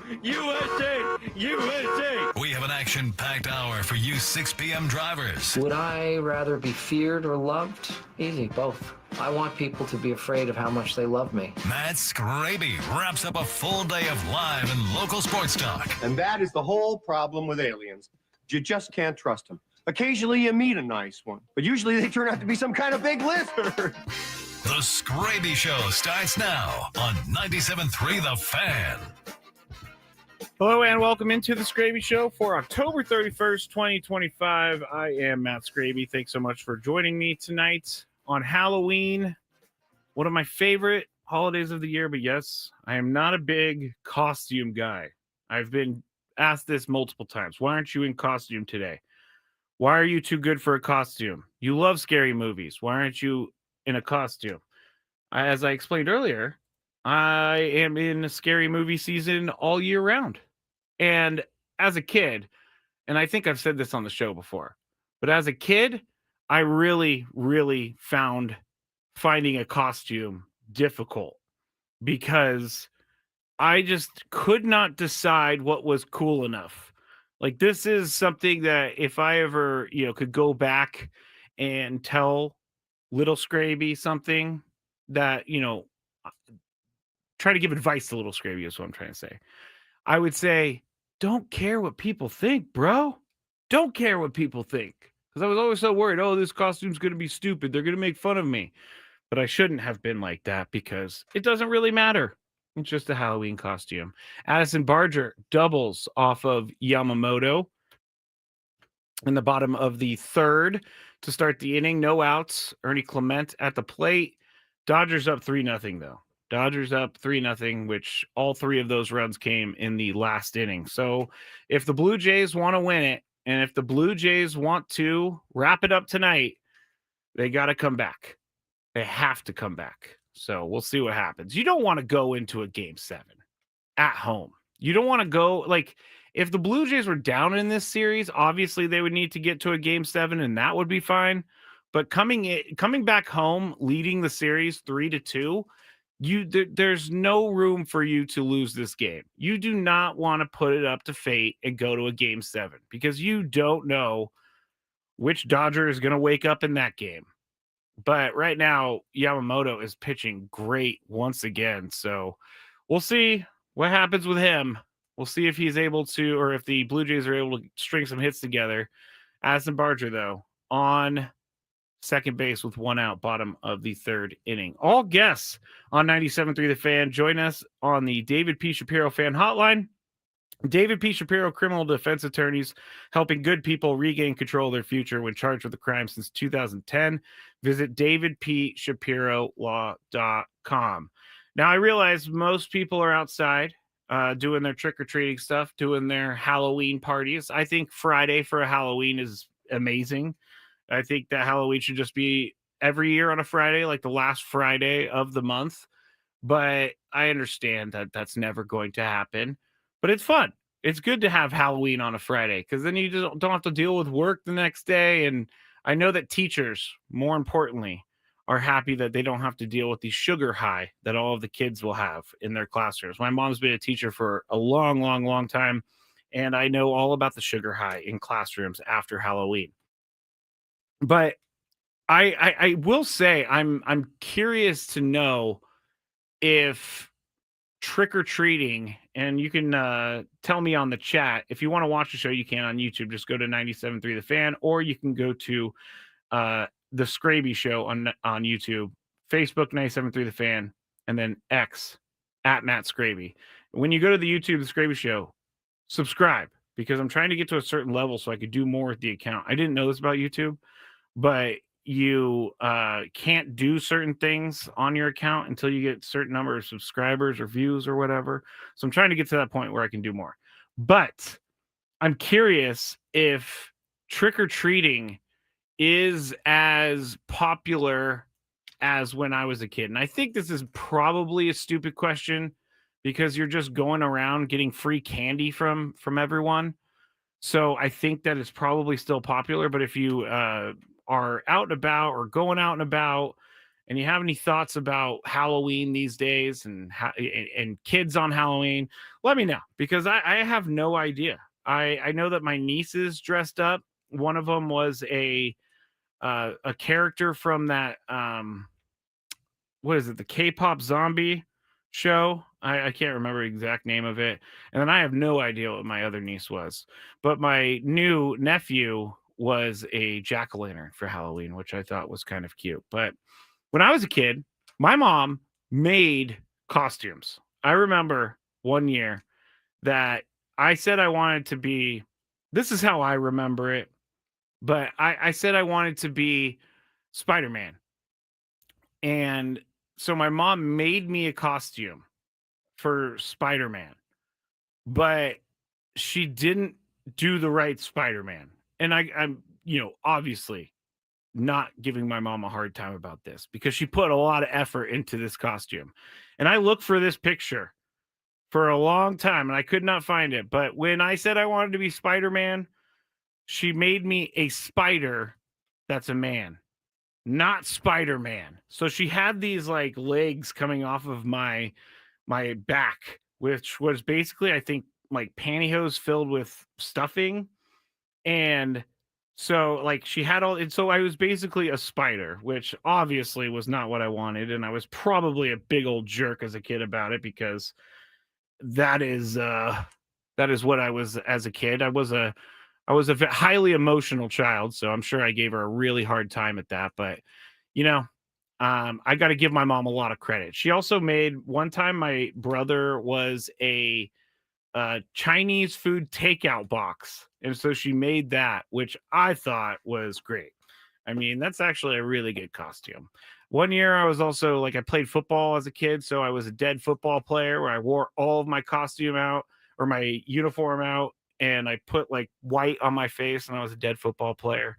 USA! USA! We have an action-packed hour for you 6 p.m. drivers. Would I rather be feared or loved? Easy, both. I want people to be afraid of how much they love me. Matt Skraby wraps up a full day of live and local sports talk. And that is the whole problem with aliens. You just can't trust them. Occasionally you meet a nice one, but usually they turn out to be some kind of big lizard. The Skraby Show starts now on 97.3 The Fan. Hello and welcome into the Skraby Show for October 31st, 2025. I am Matt Skraby. Thanks so much for joining me tonight on Halloween, one of my favorite holidays of the year. But yes, I am not a big costume guy. I've been asked this multiple times. Why aren't you in costume today? Why are you too good for a costume? You love scary movies. Why aren't you in a costume? As I explained earlier, I am in a scary movie season all year round. And as a kid, and I think I've said this on the show before, but as a kid, I really, really found finding a costume difficult because I just could not decide what was cool enough. Like, this is something that if I ever, could go back and tell little Skraby something that, try to give advice to little Skraby is what I'm trying to say. I would say, don't care what people think, bro. Don't care what people think. Because I was always so worried, this costume's going to be stupid. They're going to make fun of me. But I shouldn't have been like that because it doesn't really matter. It's just a Halloween costume. Addison Barger doubles off of Yamamoto in the bottom of the third to start the inning. No outs. Ernie Clement at the plate. Dodgers up 3-0, though. Dodgers up 3-0, which all three of those runs came in the last inning. So if the Blue Jays want to win it, and if the Blue Jays want to wrap it up tonight, they got to come back. They have to come back. So we'll see what happens. You don't want to go into a Game 7 at home. You don't want to go, if the Blue Jays were down in this series, obviously they would need to get to a Game 7, and that would be fine. But coming back home, leading the series 3-2, there's no room for you to lose this game. You do not want to put it up to fate and go to a Game 7 because you don't know which Dodger is going to wake up in that game. But right now, Yamamoto is pitching great once again. So we'll see what happens with him. We'll see if he's able to, or if the Blue Jays are able to string some hits together. Addison Barger, though, on second base with one out, bottom of the third inning. All guests on 97.3 The Fan. Join us on the David P. Shapiro Fan Hotline. David P. Shapiro, criminal defense attorneys, helping good people regain control of their future when charged with a crime since 2010. Visit davidpshapirolaw.com. Now, I realize most people are outside doing their trick-or-treating stuff, doing their Halloween parties. I think Friday for a Halloween is amazing. I think that Halloween should just be every year on a Friday, like the last Friday of the month. But I understand that that's never going to happen. But it's fun. It's good to have Halloween on a Friday because then you just don't have to deal with work the next day. And I know that teachers, more importantly, are happy that they don't have to deal with the sugar high that all of the kids will have in their classrooms. My mom's been a teacher for a long, long, long time, and I know all about the sugar high in classrooms after Halloween. But I will say I'm curious to know if trick-or-treating, and you can tell me on the chat if you want to watch the show. You can on YouTube. Just go to 97.3 The Fan, or you can go to the Skraby Show on YouTube, Facebook 97.3 The Fan, and then X at Matt Skraby. When you go to the YouTube, the Skraby Show, subscribe, because I'm trying to get to a certain level so I could do more with the account. I didn't know this about YouTube, but you can't do certain things on your account until you get a certain number of subscribers or views or whatever. So I'm trying to get to that point where I can do more. But I'm curious if trick-or-treating is as popular as when I was a kid. And I think this is probably a stupid question because you're just going around getting free candy from everyone. So I think that it's probably still popular. But if you are out and about or going out and about and you have any thoughts about Halloween these days and kids on Halloween, let me know, because I have no idea. I know that my nieces dressed up. One of them was a character from that what is it, the K-pop zombie show? I can't remember the exact name of it. And then I have no idea what my other niece was. But my new nephew was a jack-o'-lantern for Halloween, which I thought was kind of cute. But when I was a kid, my mom made costumes. I remember one year that I said I wanted to be, this is how I remember it, but I said I wanted to be Spider-Man. And so my mom made me a costume for Spider-Man, but she didn't do the right Spider-Man. And I'm, obviously not giving my mom a hard time about this, because she put a lot of effort into this costume. And I looked for this picture for a long time and I could not find it. But when I said I wanted to be Spider-Man, she made me a spider that's a man, not Spider-Man. So she had these like legs coming off of my back, which was basically, I think, like pantyhose filled with stuffing. And so like she had all, and so I was basically a spider, which obviously was not what I wanted. And I was probably a big old jerk as a kid about it, because that is what I was as a kid. I was a highly emotional child, so I'm sure I gave her a really hard time at that. But I got to give my mom a lot of credit. She also made, one time my brother was a Chinese food takeout box, and so she made that, which I thought was great. I mean, that's actually a really good costume. One year I was also like, I played football as a kid, so I was a dead football player where I wore all of my costume out, or my uniform out, and I put like white on my face, and I was a dead football player.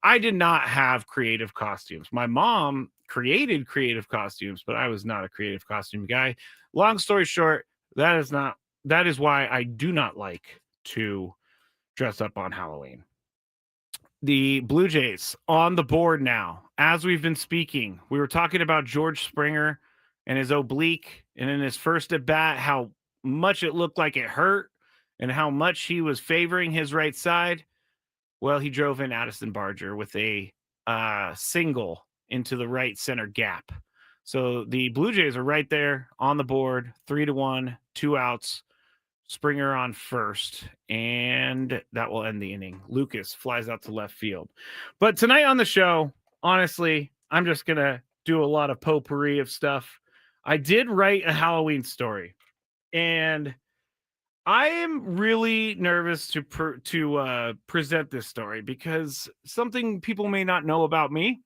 I did not have creative costumes. My mom created creative costumes, but I was not a creative costume guy. Long story short, that is why I do not like to dress up on Halloween. The Blue Jays on the board now. As we've been speaking, we were talking about George Springer and his oblique, and in his first at bat, how much it looked like it hurt and how much he was favoring his right side. Well, he drove in Addison Barger with a single into the right center gap. So the Blue Jays are right there on the board, 3-1, 2 outs. Springer on first, and that will end the inning. Lucas flies out to left field. But tonight on the show, honestly, I'm just going to do a lot of potpourri of stuff. I did write a Halloween story, and I am really nervous to present this story, because something people may not know about me.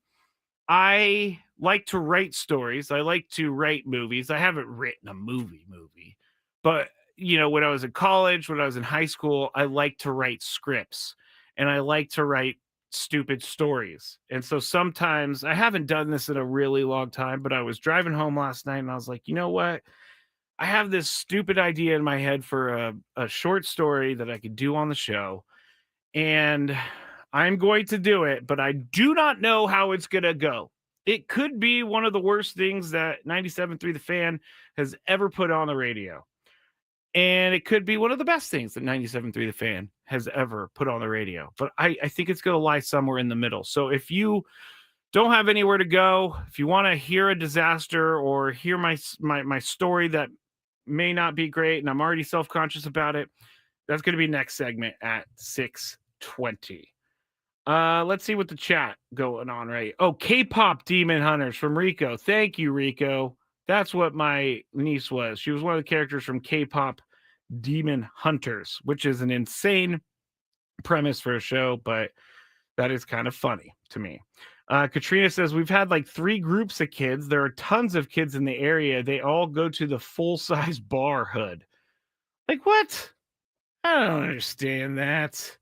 I like to write stories. I like to write movies. I haven't written a movie, but when I was in college, when I was in high school, I like to write scripts, and I like to write stupid stories. And so sometimes, I haven't done this in a really long time, but I was driving home last night and I was like, you know what? I have this stupid idea in my head for a short story that I could do on the show, and I'm going to do it, but I do not know how it's going to go. It could be one of the worst things that 97.3 The Fan has ever put on the radio. And it could be one of the best things that 97.3 The Fan has ever put on the radio. But I think it's going to lie somewhere in the middle. So if you don't have anywhere to go, if you want to hear a disaster or hear my story that may not be great and I'm already self-conscious about it, that's going to be next segment at 6:20. Let's see what the chat going on, right? Oh, K-pop Demon Hunters from Rico. Thank you, Rico. That's what my niece was. She was one of the characters from K-pop Demon Hunters, which is an insane premise for a show, but that is kind of funny to me. Katrina says, we've had like 3 groups of kids. There are tons of kids in the area. They all go to the full-size bar hood. Like, what? I don't understand that.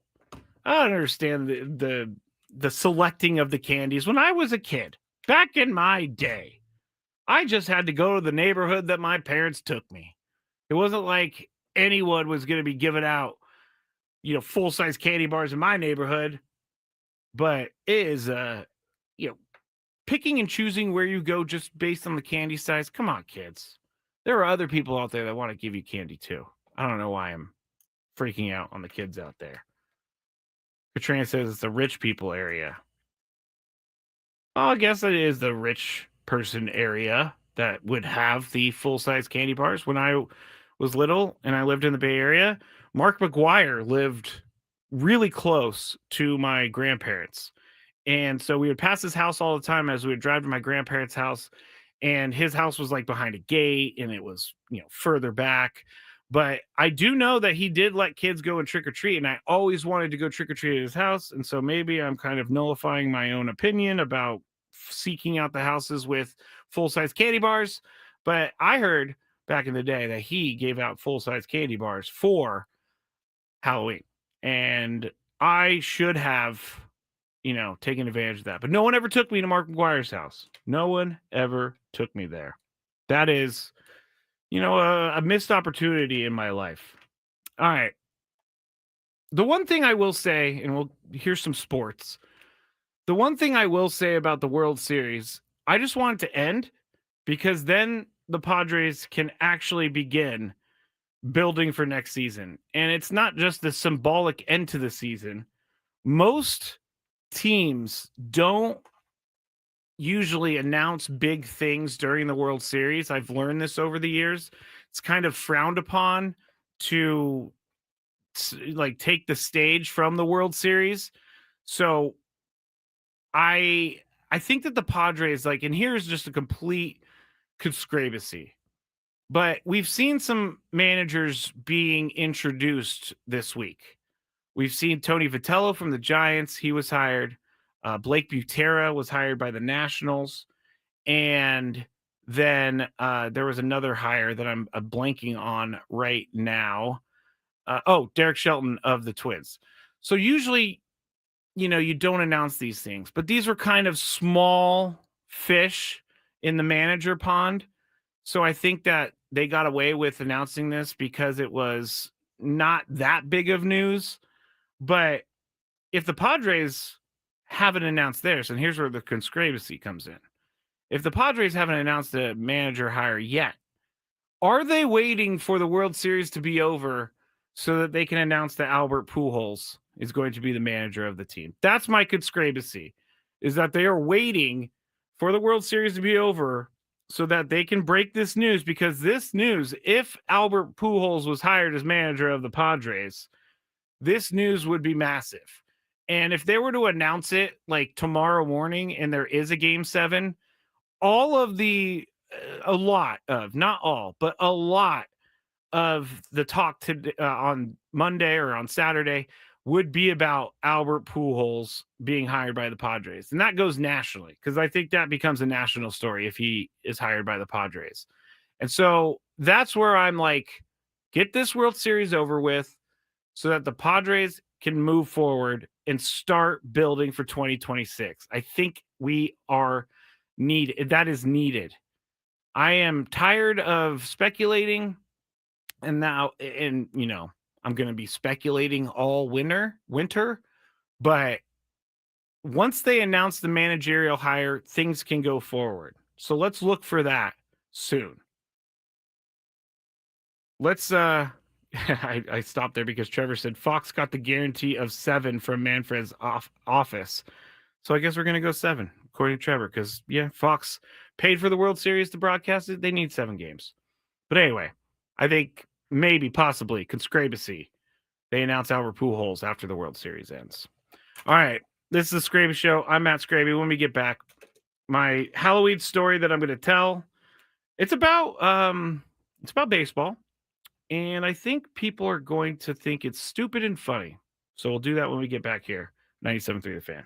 I don't understand the selecting of the candies. When I was a kid, back in my day, I just had to go to the neighborhood that my parents took me. It wasn't like anyone was going to be giving out, full-size candy bars in my neighborhood. But it is, picking and choosing where you go just based on the candy size. Come on, kids. There are other people out there that want to give you candy too. I don't know why I'm freaking out on the kids out there. Katrina says it's a rich people area. Well, I guess it is the rich person area that would have the full-size candy bars. When I was little and I lived in the Bay Area, Mark McGuire lived really close to my grandparents. And so we would pass his house all the time as we would drive to my grandparents' house. And his house was like behind a gate and it was, further back. But I do know that he did let kids go and trick or treat. And I always wanted to go trick or treat at his house. And so maybe I'm kind of nullifying my own opinion about seeking out the houses with full size candy bars. But I heard back in the day that he gave out full size candy bars for Halloween. And I should have taking advantage of that. But no one ever took me to Mark McGuire's house. No one ever took me there. That is, a missed opportunity in my life. All right. The one thing I will say, and here's some sports. The one thing I will say about the World Series, I just want it to end because then the Padres can actually begin building for next season. And it's not just the symbolic end to the season. Most teams don't usually announce big things during the World Series. I've learned this over the years. It's kind of frowned upon to take the stage from the World Series. So I think that the Padres and here's just a complete conspiracy. But we've seen some managers being introduced this week. We've seen Tony Vitello from the Giants. He was hired. Blake Butera was hired by the Nationals. And then there was another hire that I'm blanking on right now. Derek Shelton of the Twins. So usually, you don't announce these things. But these were kind of small fish in the manager pond. So I think that they got away with announcing this because it was not that big of news. But if the Padres haven't announced theirs, and here's where the conspiracy comes in. If the Padres haven't announced a manager hire yet, are they waiting for the World Series to be over so that they can announce that Albert Pujols is going to be the manager of the team? That's my conspiracy, is that they are waiting for the World Series to be over so that they can break this news, because this news, if Albert Pujols was hired as manager of the Padres, this news would be massive. And if they were to announce it tomorrow morning and there is a game 7, all of a lot of, not all, but a lot of the talk on Monday or on Saturday would be about Albert Pujols being hired by the Padres. And that goes nationally, because I think that becomes a national story if he is hired by the Padres. And so that's where I'm get this World Series over with so that the Padres can move forward and start building for 2026. I think we are needed. That is needed. I am tired of speculating, and now, I'm going to be speculating all winter, but once they announce the managerial hire, things can go forward. So let's look for that soon. Let's I stopped there because Trevor said Fox got the guarantee of 7 from Manfred's office. So I guess we're going to go 7, according to Trevor, because, Fox paid for the World Series to broadcast it. They need 7 games. But anyway, I think maybe, possibly, conspiracy. They announce Albert Pujols after the World Series ends. All right, this is the Skraby Show. I'm Matt Skraby. When we get back, my Halloween story that I'm going to tell, it's about baseball. And I think people are going to think it's stupid and funny. So we'll do that when we get back here. 97.3 The Fan.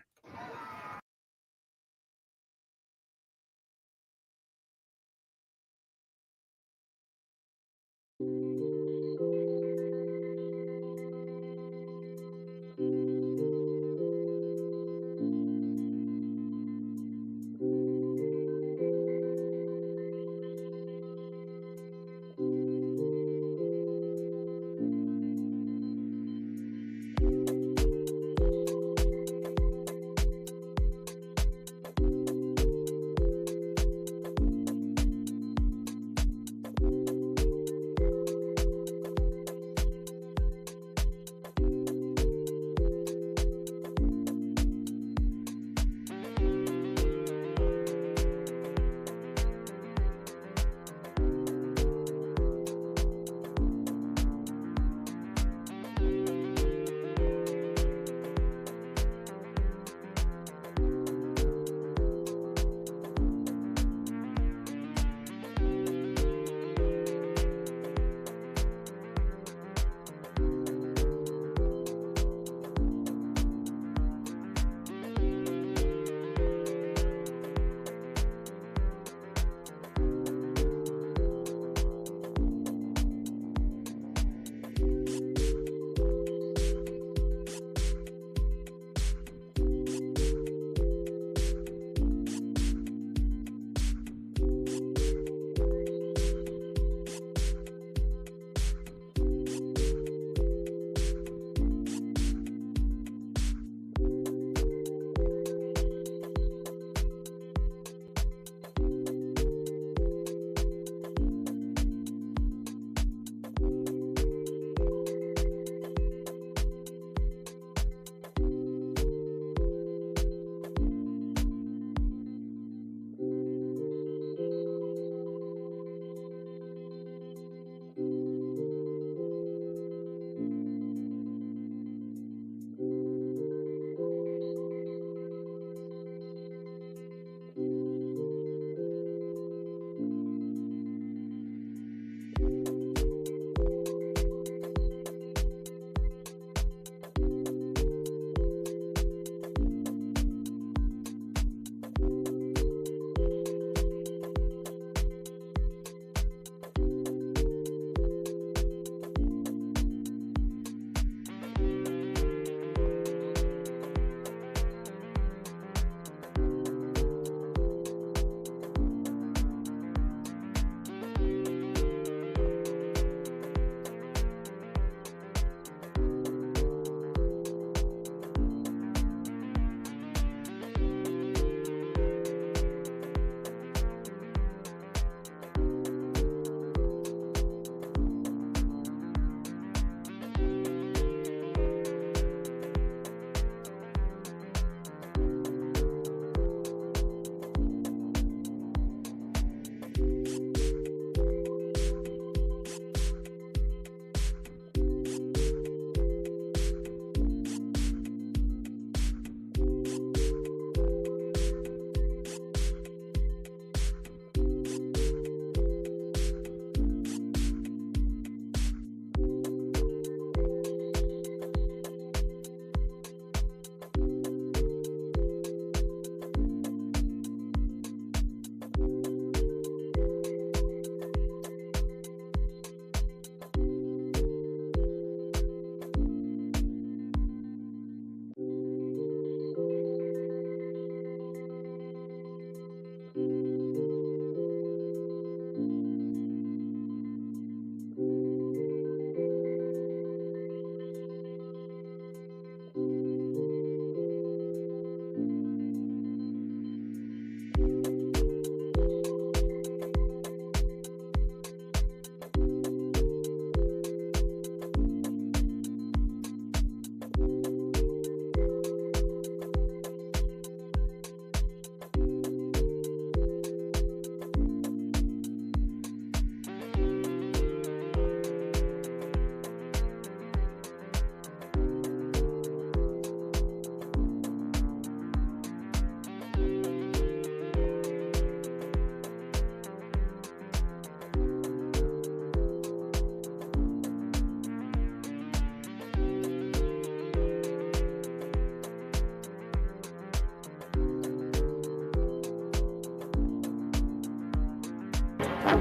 So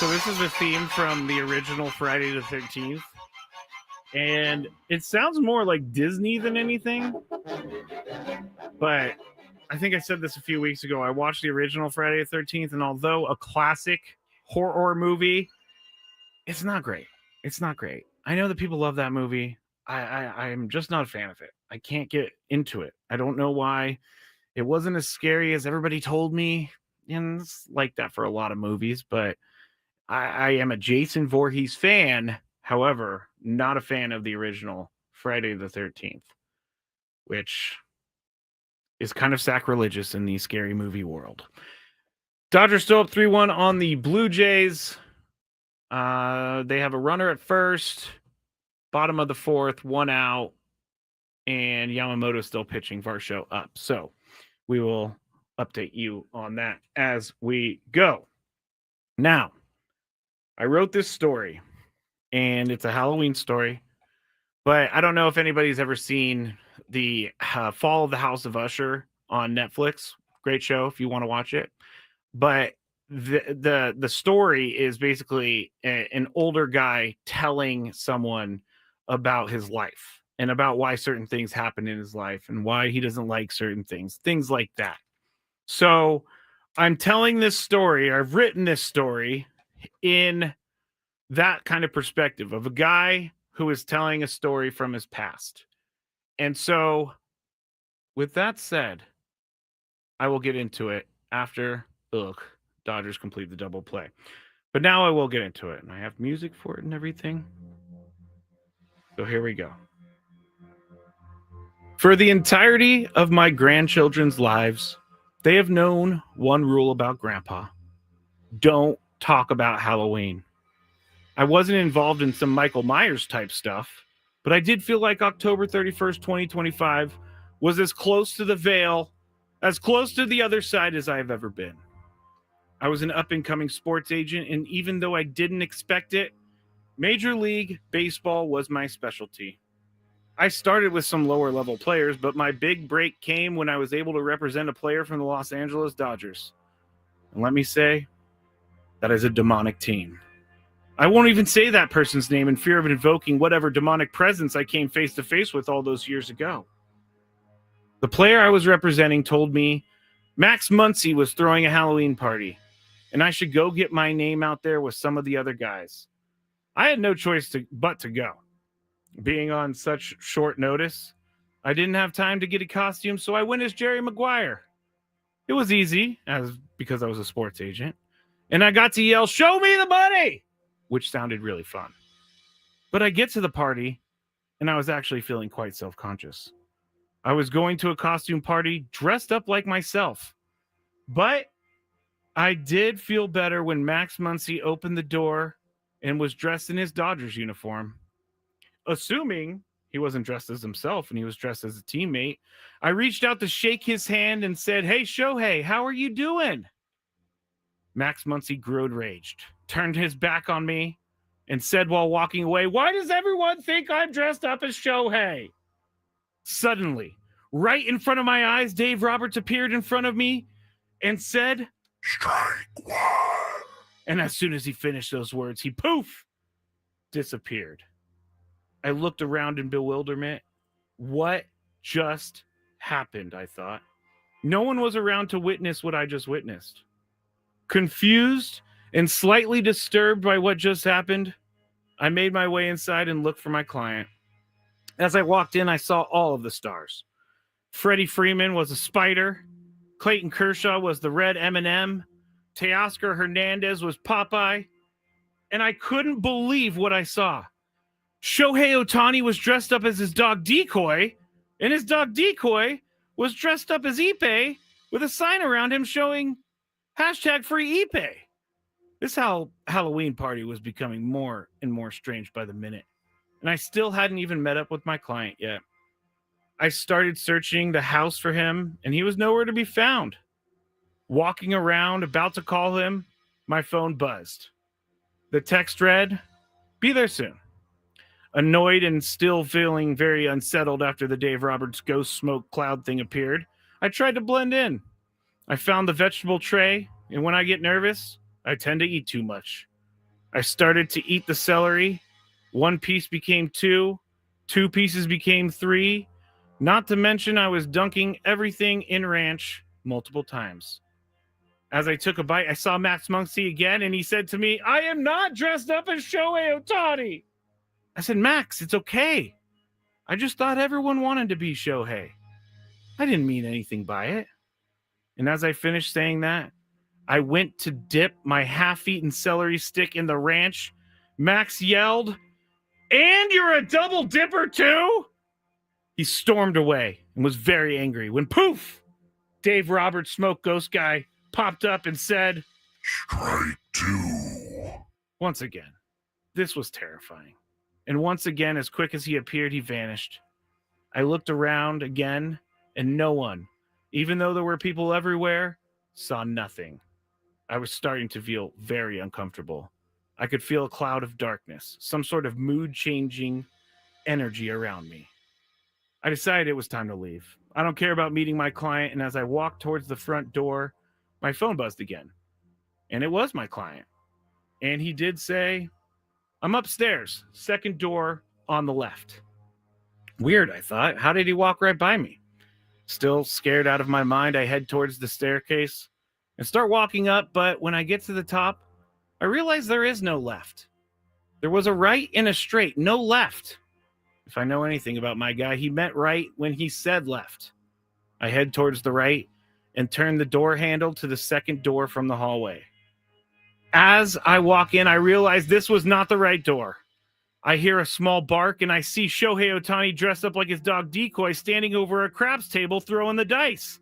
this is a theme from the original Friday the 13th. And it sounds more like Disney than anything. But I think I said this a few weeks ago. I watched the original Friday the 13th, and although a classic horror movie, it's not great. It's not great. I know that people love that movie. I'm just not a fan of it. I can't get into it. I don't know why. It wasn't as scary as everybody told me. And it's like that for a lot of movies, but I am a Jason Voorhees fan. However, not a fan of the original Friday the 13th, which is kind of sacrilegious in the scary movie world. Dodgers still up 3-1 on the Blue Jays. They have a runner at first, bottom of the fourth, 1 out, and Yamamoto still pitching, Varsho up. So we will update you on that as we go. Now, I wrote this story, and it's a Halloween story, but I don't know if anybody's ever seen the Fall of the House of Usher on Netflix. Great show if you want to watch it. But the story is basically an older guy telling someone about his life and about why certain things happen in his life and why he doesn't like certain things like that. So I'm telling this story. I've written this story in that kind of perspective of a guy who is telling a story from his past. And so with that said, I will get into it after Dodgers complete the double play. But now I will get into it, and I have music for it and everything. So here we go. For the entirety of my grandchildren's lives, they have known one rule about Grandpa. Don't talk about Halloween. I wasn't involved in some Michael Myers type stuff, but I did feel like October 31st, 2025 was as close to the veil, as close to the other side as I have ever been. I was an up-and-coming sports agent, and even though I didn't expect it, Major League Baseball was my specialty. I started with some lower-level players, but my big break came when I was able to represent a player from the Los Angeles Dodgers. And let me say, that is a demonic team. I won't even say that person's name in fear of invoking whatever demonic presence I came face-to-face with all those years ago. The player I was representing told me Max Muncy was throwing a Halloween party, and I should go get my name out there with some of the other guys. I had no choice but to go. Being on such short notice, I didn't have time to get a costume, so I went as Jerry Maguire. It was easy, because I was a sports agent, and I got to yell, "Show me the money!" which sounded really fun. But I get to the party, and I was actually feeling quite self-conscious. I was going to a costume party dressed up like myself, but I did feel better when Max Muncy opened the door and was dressed in his Dodgers uniform. Assuming he wasn't dressed as himself and he was dressed as a teammate, I reached out to shake his hand and said, "Hey, Shohei, how are you doing?" Max Muncy grew enraged, turned his back on me, and said while walking away, "Why does everyone think I'm dressed up as Shohei?" Suddenly, right in front of my eyes, Dave Roberts appeared in front of me and said, "Strike one." And as soon as he finished those words, he poof, disappeared. I looked around in bewilderment. What just happened, I thought. No one was around to witness what I just witnessed. Confused and slightly disturbed by what just happened, I made my way inside and looked for my client. As I walked in, I saw all of the stars. Freddie Freeman was a spider. Clayton Kershaw was the red M&M. Teoscar Hernandez was Popeye. And I couldn't believe what I saw. Shohei Ohtani was dressed up as his dog Decoy, and his dog Decoy was dressed up as Ipe with a sign around him showing #free Ipe. This Halloween party was becoming more and more strange by the minute, and I still hadn't even met up with my client yet. I started searching the house for him, and he was nowhere to be found. Walking around, about to call him, my phone buzzed. The text read, Be there soon. Annoyed and still feeling very unsettled after the Dave Roberts ghost smoke cloud thing appeared, I tried to blend in. I found the vegetable tray, and when I get nervous, I tend to eat too much. I started to eat the celery. One piece became two pieces became three. Not to mention, I was dunking everything in ranch multiple times. As I took a bite, I saw Max Muncy again, and he said to me, "I am not dressed up as Shohei Ohtani." I said, "Max, it's okay. I just thought everyone wanted to be Shohei. I didn't mean anything by it." And as I finished saying that, I went to dip my half-eaten celery stick in the ranch. Max yelled, "And you're a double dipper too?" He stormed away and was very angry when poof, Dave Roberts, Smoke Ghost Guy, popped up and said, Strike two. Once again, this was terrifying. And once again, as quick as he appeared, he vanished. I looked around again, and no one, even though there were people everywhere, saw nothing. I was starting to feel very uncomfortable. I could feel a cloud of darkness, some sort of mood-changing energy around me. I decided it was time to leave. I don't care about meeting my client, and as I walked towards the front door, my phone buzzed again. And it was my client. And he did say, "I'm upstairs, second door on the left." Weird, I thought. How did he walk right by me? Still scared out of my mind, I head towards the staircase and start walking up, but when I get to the top, I realize there is no left. There was a right and a straight, no left. If I know anything about my guy, he meant right when he said left. I head towards the right and turn the door handle to the second door from the hallway. As I walk in, I realize this was not the right door. I hear a small bark, and I see Shohei Ohtani dressed up like his dog Decoy standing over a craps table throwing the dice.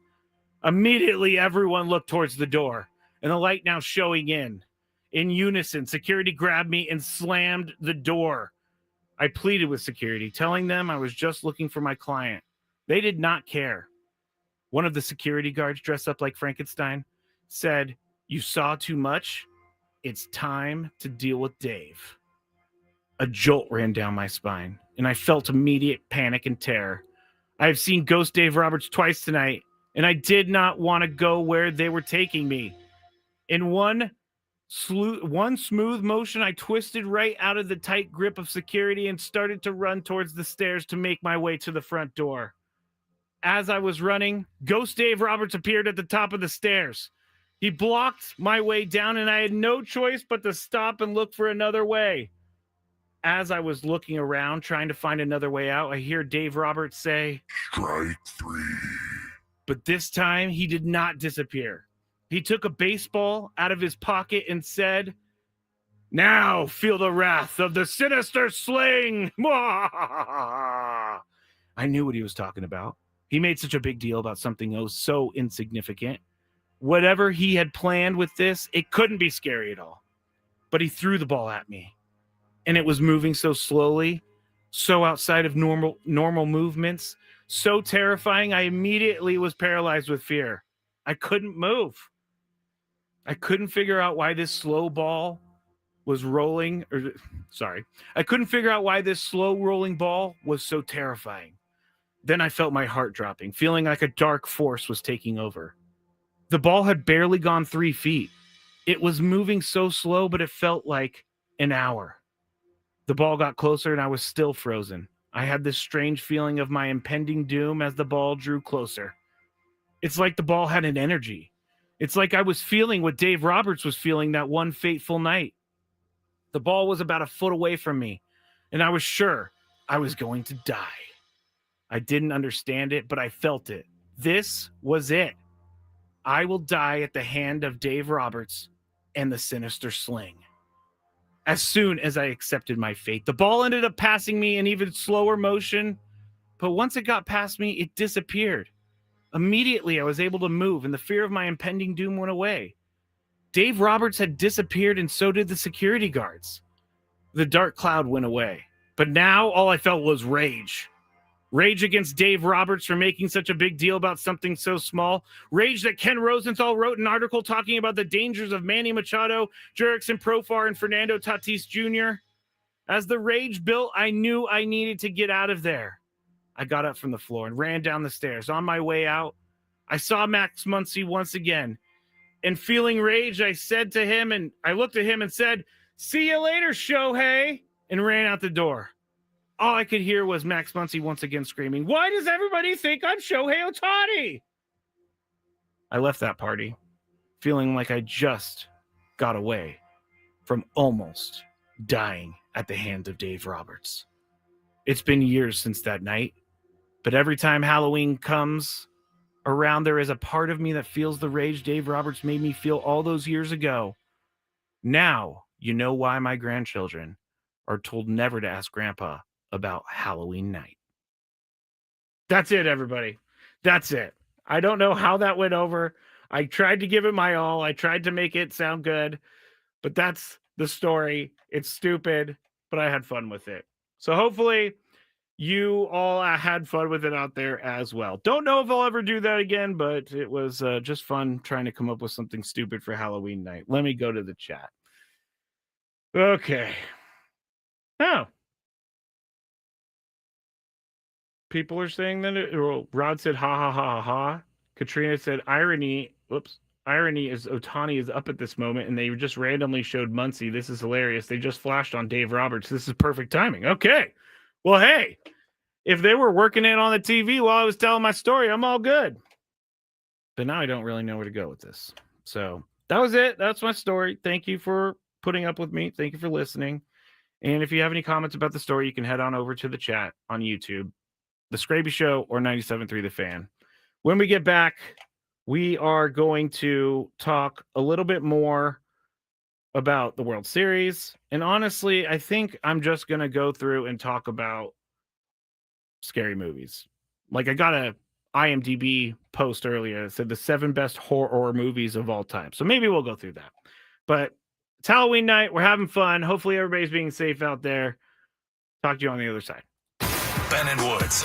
Immediately, everyone looked towards the door, and the light now showing in. In unison, security grabbed me and slammed the door. I pleaded with security, telling them I was just looking for my client. They did not care. One of the security guards, dressed up like Frankenstein, said, "You saw too much. It's time to deal with Dave." A jolt ran down my spine, and I felt immediate panic and terror. I have seen Ghost Dave Roberts twice tonight, and I did not want to go where they were taking me. In one smooth motion, I twisted right out of the tight grip of security and started to run towards the stairs to make my way to the front door. As I was running, Ghost Dave Roberts appeared at the top of the stairs. He blocked my way down, and I had no choice but to stop and look for another way. As I was looking around, trying to find another way out, I hear Dave Roberts say, Strike three. but this time he did not disappear. He took a baseball out of his pocket and said, "Now feel the wrath of the sinister sling." I knew what he was talking about. He made such a big deal about something so insignificant. Whatever he had planned with this, it couldn't be scary at all. But he threw the ball at me, and it was moving so slowly, so outside of normal movements, so terrifying. I immediately was paralyzed with fear. I couldn't move. I couldn't figure out why this slow ball was rolling. I couldn't figure out why this slow rolling ball was so terrifying. Then I felt my heart dropping, feeling like a dark force was taking over. The ball had barely gone 3 feet. It was moving so slow, but it felt like an hour. The ball got closer, and I was still frozen. I had this strange feeling of my impending doom as the ball drew closer. It's like the ball had an energy. It's like I was feeling what Dave Roberts was feeling that one fateful night. The ball was about a foot away from me, and I was sure I was going to die. I didn't understand it, but I felt it. This was it. I will die at the hand of Dave Roberts and the sinister sling. As soon as I accepted my fate, the ball ended up passing me in even slower motion, but once it got past me, it disappeared. Immediately, I was able to move, and the fear of my impending doom went away. Dave Roberts had disappeared, and so did the security guards. The dark cloud went away, but now all I felt was rage. Rage against Dave Roberts for making such a big deal about something so small. Rage that Ken Rosenthal wrote an article talking about the dangers of Manny Machado, Jurickson Profar, and Fernando Tatis Jr. As the rage built, I knew I needed to get out of there. I got up from the floor and ran down the stairs. On my way out, I saw Max Muncy once again. And feeling rage, I said to him, and I looked at him and said, "See you later, Shohei," and ran out the door. All I could hear was Max Muncy once again screaming, "Why does everybody think I'm Shohei Ohtani?" I left that party feeling like I just got away from almost dying at the hands of Dave Roberts. It's been years since that night, but every time Halloween comes around, there is a part of me that feels the rage Dave Roberts made me feel all those years ago. Now, you know why my grandchildren are told never to ask Grandpa about Halloween night. That's it, everybody. That's it. I don't know how that went over. I tried to give it my all. I tried to make it sound good, but that's the story. It's stupid, but I had fun with it. So hopefully you all had fun with it out there as well. Don't know if I'll ever do that again, but it was just fun trying to come up with something stupid for Halloween night. Let me go to the chat. Okay. Oh. People are saying that Rod said ha ha ha ha ha. Katrina said irony. Whoops. Irony is Ohtani is up at this moment, and they just randomly showed Muncy. This is hilarious. They just flashed on Dave Roberts. This is perfect timing. Okay. Well, hey, if they were working it on the TV while I was telling my story, I'm all good. But now I don't really know where to go with this. So that was it. That's my story. Thank you for putting up with me. Thank you for listening. And if you have any comments about the story, you can head on over to the chat on YouTube, The Skraby Show or 97.3 The Fan. When we get back, we are going to talk a little bit more about the World Series. And honestly, I think I'm just going to go through and talk about scary movies. Like I got a IMDb post earlier that said the 7 best horror movies of all time. So maybe we'll go through that. But it's Halloween night. We're having fun. Hopefully everybody's being safe out there. Talk to you on the other side. Ben and Woods.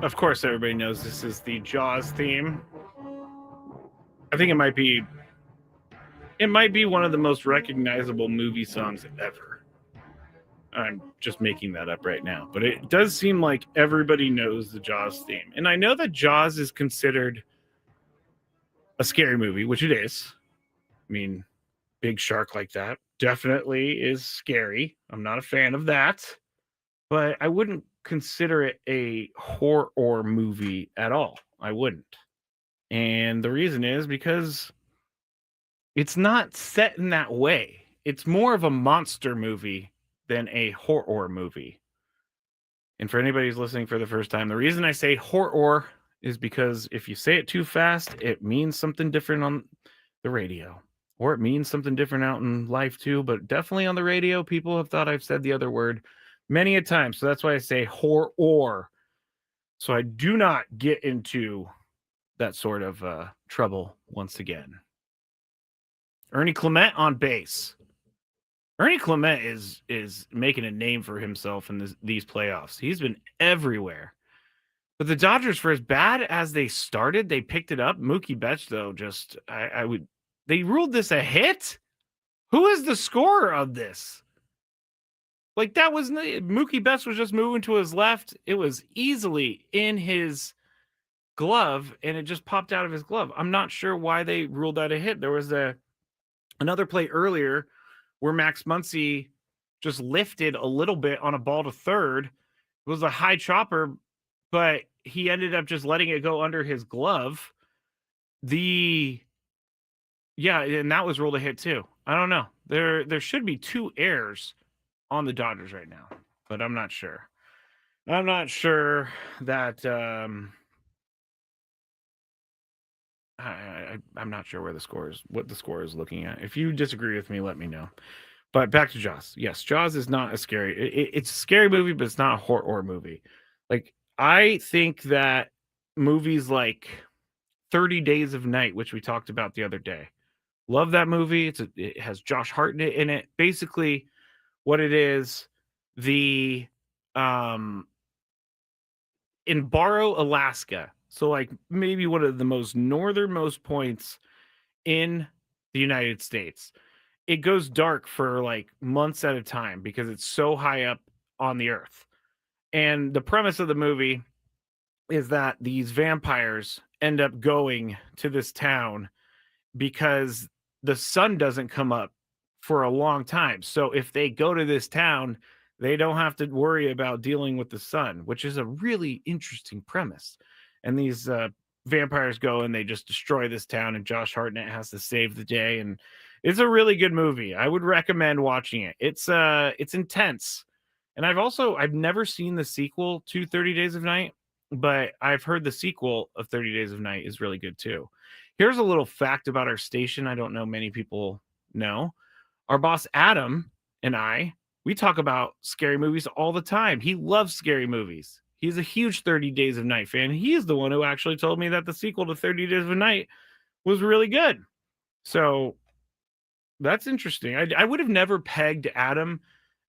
Of course, everybody knows this is the Jaws theme. I think it might be one of the most recognizable movie songs ever. I'm just making that up right now, but it does seem like everybody knows the Jaws theme. And I know that Jaws is considered a scary movie, which it is. I mean, big shark like that definitely is scary. I'm not a fan of that, but I wouldn't consider it a horror movie at all. I wouldn't. And the reason is because it's not set in that way. It's more of a monster movie than a horror movie. And for anybody who's listening for the first time, the reason I say horror is because if you say it too fast, it means something different on the radio, or it means something different out in life too. But definitely on the radio, people have thought I've said the other word many a time. So that's why I say horror. So I do not get into that sort of trouble once again. Ernie Clement on bass. Ernie Clement is making a name for himself in these playoffs. He's been everywhere. But the Dodgers, for as bad as they started, they picked it up. Mookie Betts, though, they ruled this a hit? Who is the scorer of this? Like, that was Mookie Betts was just moving to his left. It was easily in his glove, and it just popped out of his glove. I'm not sure why they ruled that a hit. There was another play earlier where Max Muncy just lifted a little bit on a ball to third. It was a high chopper, but he ended up just letting it go under his glove. And that was ruled a hit too. I don't know. There should be 2 errors on the Dodgers right now, but I'm not sure. I'm not sure that I'm not sure what the score is looking at. If you disagree with me, let me know. But back to Jaws. Yes, Jaws is not a scary. It's a scary movie, but it's not a horror movie. Like, I think that movies like 30 Days of Night, which we talked about the other day, love that movie. It has Josh Hartnett in it. Basically, what it is, in Barrow, Alaska. So, like, maybe one of the most northernmost points in the United States. It goes dark for like months at a time because it's so high up on the earth. And the premise of the movie is that these vampires end up going to this town because the sun doesn't come up for a long time. So if they go to this town, they don't have to worry about dealing with the sun, which is a really interesting premise. And these vampires go and they just destroy this town, and Josh Hartnett has to save the day. And it's a really good movie. I would recommend watching it. It's intense. And I've never seen the sequel to 30 Days of Night, but I've heard the sequel of 30 Days of Night is really good too. Here's a little fact about our station I don't know many people know. Our boss Adam and we talk about scary movies all the time. He loves scary movies. He's a huge 30 Days of Night fan. He is the one who actually told me that the sequel to 30 Days of Night was really good. So that's interesting. I would have never pegged Adam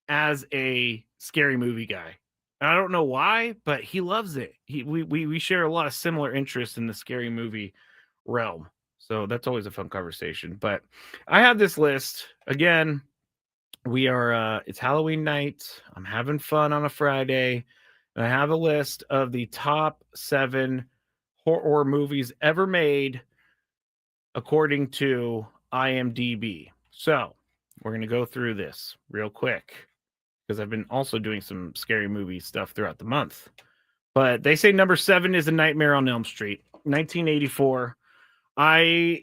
as a scary movie guy. I don't know why, but he loves it. We share a lot of similar interests in the scary movie realm. So that's always a fun conversation. But I have this list. Again, we are it's Halloween night. I'm having fun on a Friday. And I have a list of the top 7 horror movies ever made according to IMDb. So we're going to go through this real quick because I've been also doing some scary movie stuff throughout the month. But they say number 7 is A Nightmare on Elm Street, 1984. I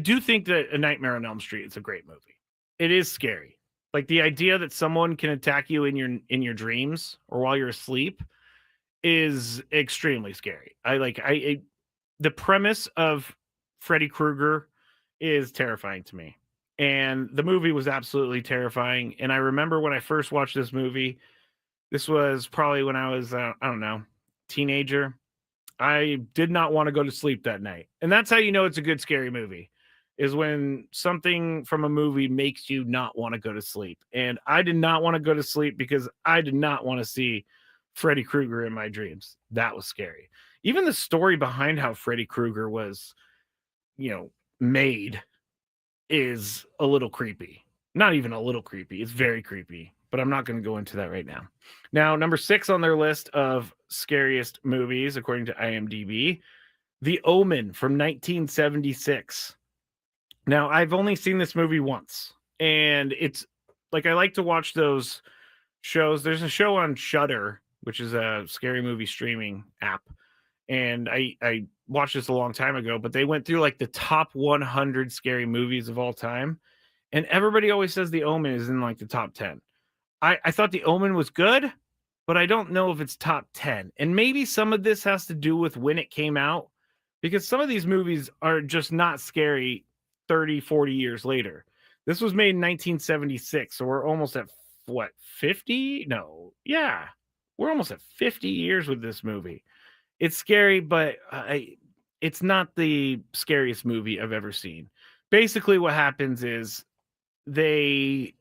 do think that A Nightmare on Elm Street is a great movie. It is scary. Like, the idea that someone can attack you in your dreams or while you're asleep is extremely scary. The premise of Freddy Krueger is terrifying to me. And the movie was absolutely terrifying. And I remember when I first watched this movie, this was probably when I was, teenager. I did not want to go to sleep that night. And that's how you know it's a good scary movie, is when something from a movie makes you not want to go to sleep. And I did not want to go to sleep because I did not want to see Freddy Krueger in my dreams. That was scary. Even the story behind how Freddy Krueger was, made is a little creepy. Not even a little creepy. It's very creepy, but I'm not going to go into that right now. Now, number 6 on their list of scariest movies, according to IMDb, The Omen from 1976. Now, I've only seen this movie once, and it's like I like to watch those shows. There's a show on Shudder, which is a scary movie streaming app, and I watched this a long time ago, but they went through like the top 100 scary movies of all time, and everybody always says The Omen is in like the top 10. I thought The Omen was good, but I don't know if it's top 10. And maybe some of this has to do with when it came out, because some of these movies are just not scary 30, 40 years later. This was made in 1976, so we're almost at what, 50? No, yeah, we're almost at 50 years with this movie. It's scary, but it's not the scariest movie I've ever seen. Basically, what happens is they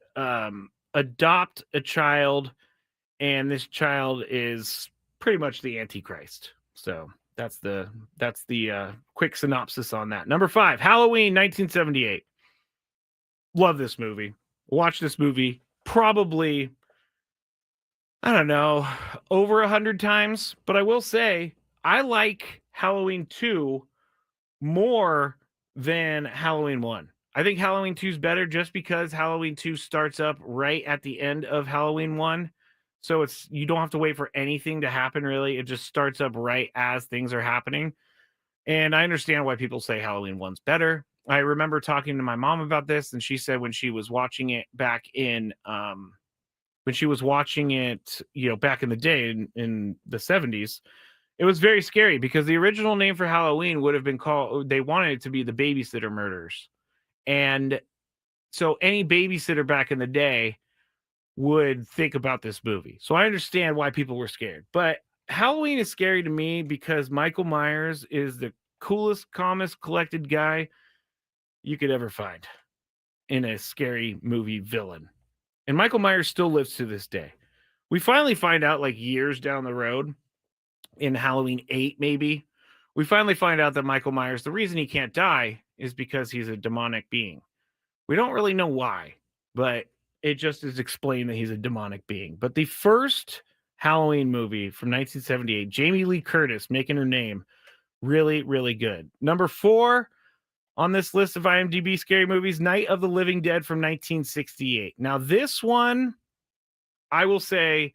adopt a child, and this child is pretty much the Antichrist. So that's the quick synopsis on that. Number 5, Halloween, 1978. Love this movie. Watch this movie probably, I don't know, over 100 times. But I will say I like Halloween 2 more than Halloween 1. I think Halloween 2 is better just because Halloween 2 starts up right at the end of Halloween 1. So you don't have to wait for anything to happen, really. It just starts up right as things are happening. And I understand why people say Halloween 1's better. I remember talking to my mom about this, and she said when she was watching it back in back in the day in the 70s, it was very scary because the original name for Halloween would have been they wanted it to be the Babysitter Murders. And so any babysitter back in the day would think about this movie. So I understand why people were scared. But Halloween is scary to me because Michael Myers is the coolest, calmest, collected guy you could ever find in a scary movie villain. And Michael Myers still lives to this day. We finally find out, like years down the road, in Halloween 8 maybe, we finally find out that Michael Myers, the reason he can't die is because he's a demonic being. We don't really know why, but it just is explained that he's a demonic being. But the first Halloween movie from 1978, Jamie Lee Curtis making her name, really, really good. Number 4 on this list of IMDb scary movies, Night of the Living Dead from 1968. Now, this one, I will say,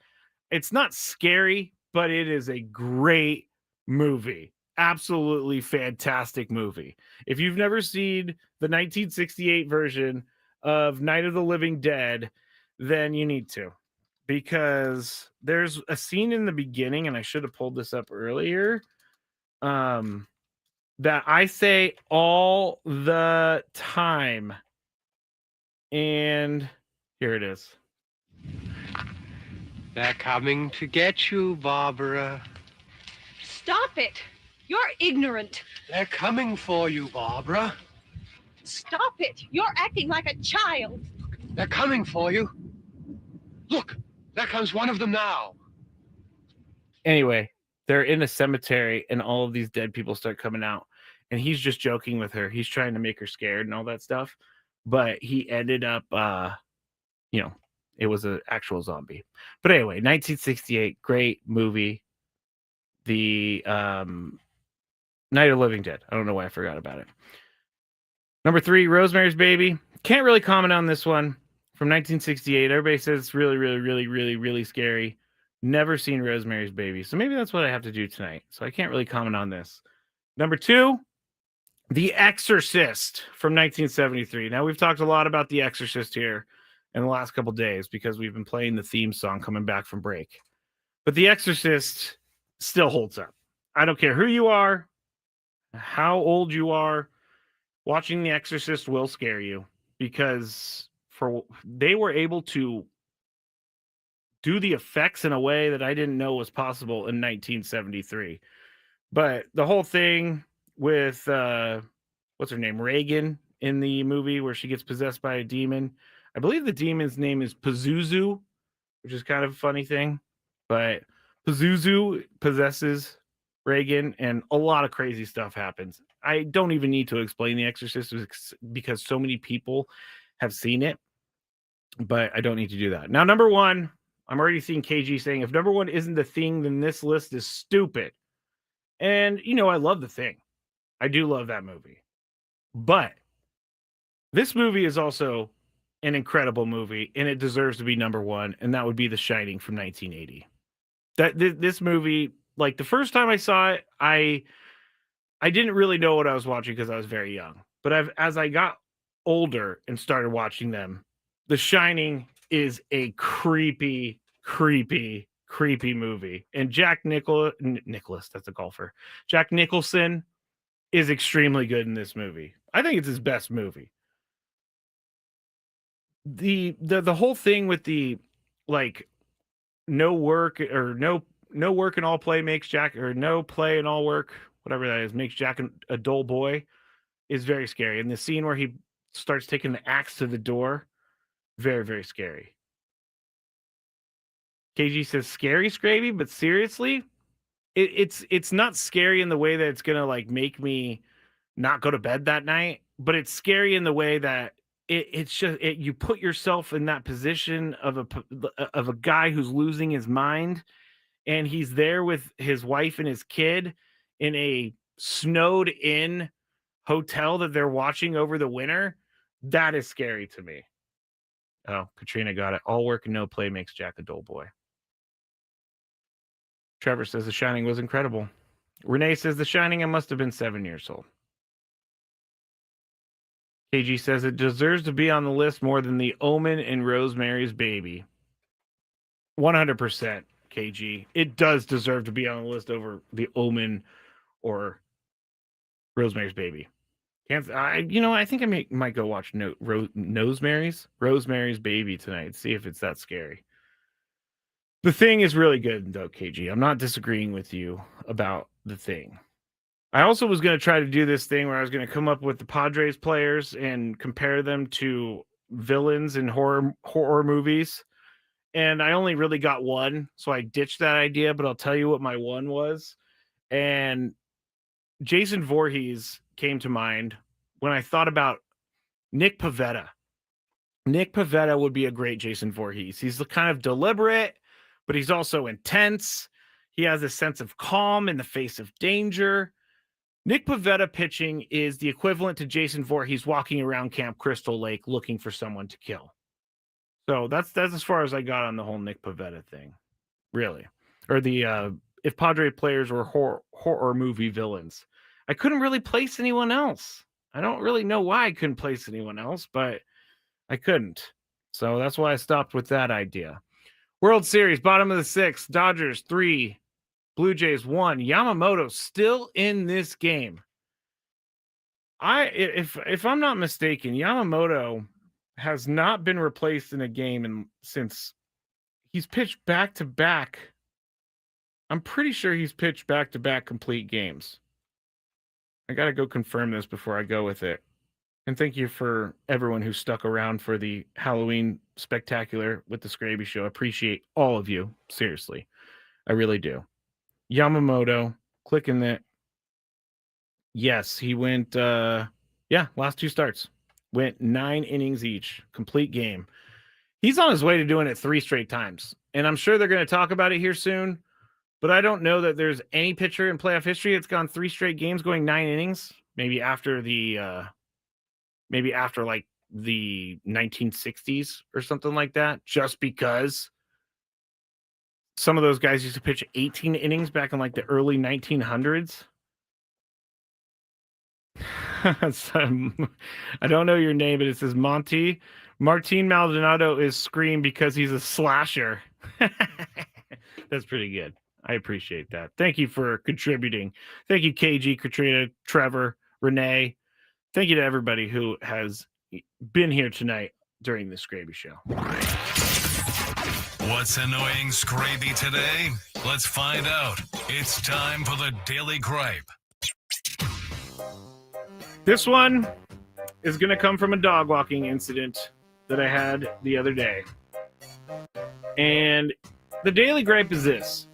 it's not scary, but it is a great movie. Absolutely fantastic movie. If you've never seen the 1968 version of Night of the Living Dead, then you need to, because there's a scene in the beginning, and I should have pulled this up earlier, that I say all the time. And here it is. They're coming to get you, Barbara. Stop it! You're ignorant. They're coming for you, Barbara. Stop it! You're acting like a child. They're coming for you. Look, there comes one of them now. Anyway, they're in a cemetery, and all of these dead people start coming out, and he's just joking with her. He's trying to make her scared and all that stuff, but he ended up, it was an actual zombie. But anyway, 1968, great movie. The Night of the Living Dead. I don't know why I forgot about it. Number 3, Rosemary's Baby. Can't really comment on this one. From 1968. Everybody says it's really, really, really, really, really scary. Never seen Rosemary's Baby. So maybe that's what I have to do tonight. So I can't really comment on this. Number 2, The Exorcist from 1973. Now, we've talked a lot about The Exorcist here in the last couple days because we've been playing the theme song coming back from break. But The Exorcist still holds up. I don't care who you are, how old you are, watching The Exorcist will scare you, because they were able to do the effects in a way that I didn't know was possible in 1973. But the whole thing with what's her name, Reagan, in the movie where she gets possessed by a demon. I believe the demon's name is Pazuzu, which is kind of a funny thing. But Pazuzu possesses Reagan, and a lot of crazy stuff happens. I don't even need to explain The Exorcist because so many people have seen it, but I don't need to do that. Now, number one, I'm already seeing KG saying, if number one isn't The Thing, then this list is stupid. And, I love The Thing. I do love that movie. But this movie is also an incredible movie, and it deserves to be number one, and that would be The Shining from 1980. This movie, like the first time I saw it, I didn't really know what I was watching because I was very young. But as I got older and started watching them, The Shining is a creepy movie. And Nicholas, that's a golfer. Jack Nicholson is extremely good in this movie. I think it's his best movie. The whole thing with the like no work or no work and all play makes Jack, or no play and all work, whatever that is, makes Jack a dull boy, is very scary. And the scene where he starts taking the axe to the door, very, very scary. KG says scary, Skraby, but seriously, it's not scary in the way that it's gonna like make me not go to bed that night, but it's scary in the way that it's just you put yourself in that position of a guy who's losing his mind, and he's there with his wife and his kid in a snowed in hotel that they're watching over the winter. That is scary to me. Oh, Katrina got it. All work and no play makes Jack a dull boy. Trevor says The Shining was incredible. Renee says The Shining, I must have been 7 years old. KG says it deserves to be on the list more than The Omen and Rosemary's Baby. 100%, KG. It does deserve to be on the list over The Omen or Rosemary's Baby. I think I might go watch Rosemary's Baby tonight. See if it's that scary. The Thing is really good, though, KG. I'm not disagreeing with you about The Thing. I also was going to try to do this thing where I was going to come up with the Padres players and compare them to villains in horror movies. And I only really got one, so I ditched that idea, but I'll tell you what my one was. And Jason Voorhees came to mind when I thought about Nick Pavetta. Nick Pavetta would be a great Jason Voorhees. He's kind of deliberate, but he's also intense. He has a sense of calm in the face of danger. Nick Pavetta pitching is the equivalent to Jason Voorhees walking around Camp Crystal Lake looking for someone to kill. So that's as far as I got on the whole Nick Pavetta thing, really. Or the if Padre players were horror movie villains. I couldn't really place anyone else. I don't really know why I couldn't place anyone else, but I couldn't. So that's why I stopped with that idea. World Series, bottom of the sixth, Dodgers 3, Blue Jays 1. Yamamoto still in this game. If I'm not mistaken, Yamamoto has not been replaced in a game since he's pitched back-to-back. I'm pretty sure he's pitched back-to-back complete games. I got to go confirm this before I go with it. And thank you for everyone who stuck around for the Halloween spectacular with the Skraby Show. I appreciate all of you. Seriously. I really do. Yamamoto, clicking that. Yes, he went, last two starts. Went 9 innings each. Complete game. He's on his way to doing it 3 straight times. And I'm sure they're going to talk about it here soon. But I don't know that there's any pitcher in playoff history that's gone 3 straight games going 9 innings. Maybe after like the 1960s or something like that, just because some of those guys used to pitch 18 innings back in like the early 1900s. I don't know your name, but it says Martin Maldonado is Scream because he's a slasher. That's pretty good. I appreciate that. Thank you for contributing. Thank you, KG, Katrina, Trevor, Renee. Thank you to everybody who has been here tonight during the Skraby Show. What's annoying Skraby today? Let's find out. It's time for the Daily Gripe. This one is going to come from a dog walking incident that I had the other day. And the Daily Gripe is this.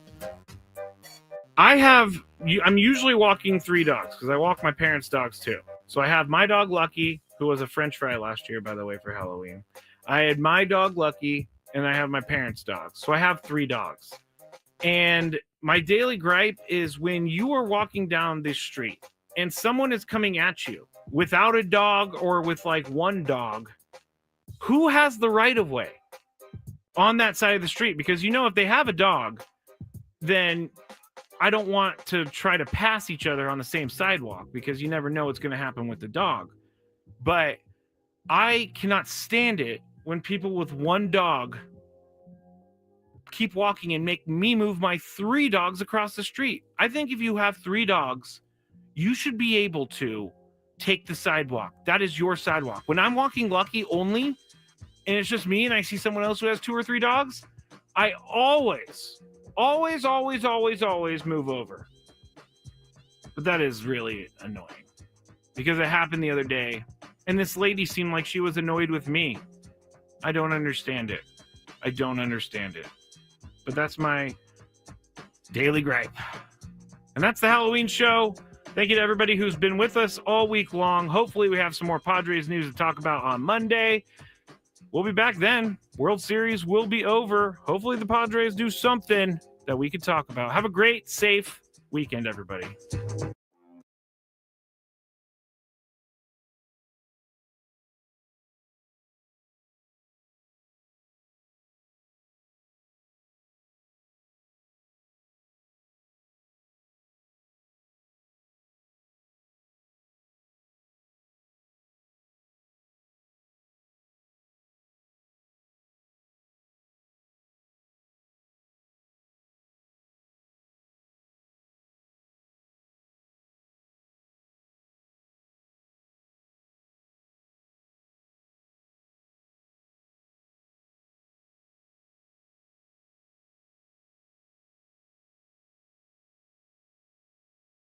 I'm usually walking 3 dogs because I walk my parents' dogs too. So I have my dog Lucky, who was a French fry last year, by the way, for Halloween. I had my dog Lucky, and I have my parents' dogs. So I have 3 dogs. And my daily gripe is when you are walking down this street and someone is coming at you without a dog or with like one dog, who has the right of way on that side of the street? Because, you know, if they have a dog, then I don't want to try to pass each other on the same sidewalk because you never know what's going to happen with the dog. But I cannot stand it when people with one dog keep walking and make me move my 3 dogs across the street. I think if you have 3 dogs, you should be able to take the sidewalk. That is your sidewalk. When I'm walking Lucky only, and it's just me and I see someone else who has 2 or 3 dogs, I always move over. But that is really annoying because it happened the other day and this lady seemed like she was annoyed with me. I don't understand it. But that's my daily gripe. And that's the Halloween show. Thank you to everybody who's been with us all week long. Hopefully we have some more Padres news to talk about on Monday. We'll be back then. World Series will be over. Hopefully the Padres do something that we can talk about. Have a great, safe weekend, everybody.